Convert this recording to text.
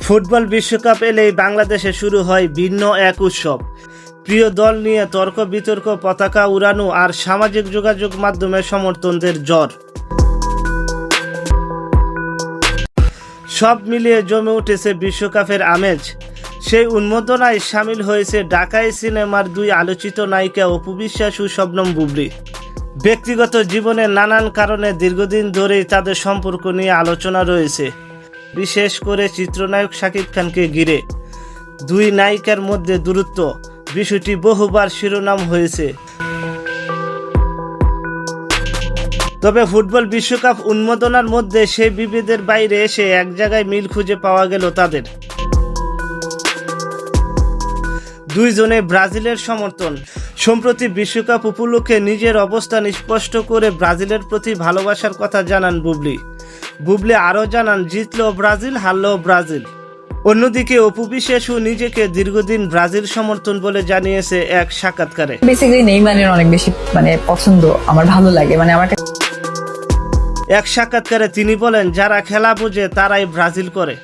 Football বিশ্বকাপ এলেই বাংলাদেশে শুরু হয় ভিন্ন এক উৎসব। প্রিয় দল নিয়ে তর্ক বিতর্ক, পতাকা উড়ানো আর সামাজিক যোগাযোগ মাধ্যমে সমর্থকদের ঝড়। সব মিলিয়ে জমে উঠেছে বিশ্বকাপের আমেজ। সেই উন্মাদনায় সামিল হয়েছে ঢাকাই সিনেমার দুই আলোচিত নায়িকা অপু বিশ্বাস ও শবনম বুবলী। ব্যক্তিগত জীবনের নানান কারণে দীর্ঘদিন ধরেই তাদের সম্পর্ক নিয়ে আলোচনা রয়েছে, বিশেষ করে চিত্রনায়ক শাকিব খানকে ঘিরে। দুই নায়িকার মধ্যে দূরত্ব বিষয়টি বহুবার শিরোনাম হয়েছে। তবে ফুটবল বিশ্বকাপ উন্মাদনার মধ্যে সেই বিভেদের বাইরে এসে এক জায়গায় মিল খুঁজে পাওয়া গেল তাদের। দুইজনে ব্রাজিলের সমর্থন। সম্প্রতি বিশ্বকাপ উপলক্ষে নিজের অবস্থান স্পষ্ট করে ব্রাজিলের প্রতি ভালোবাসার কথা জানান বুবলী আরও জানান, জিতলেও ব্রাজিল, হারলেও ব্রাজিল। অন্যদিকে অপু বিশ্বাসও নিজেকে দীর্ঘদিন ব্রাজিল সমর্থন বলে জানিয়েছে এক সাক্ষাৎকারে। বেসিক্যালি নেইমারের অনেক বেশি পছন্দ, আমার ভালো লাগে। আমার এক সাক্ষাৎকারে তিনি বলেন, যারা খেলা বোঝে তারাই ব্রাজিল করে।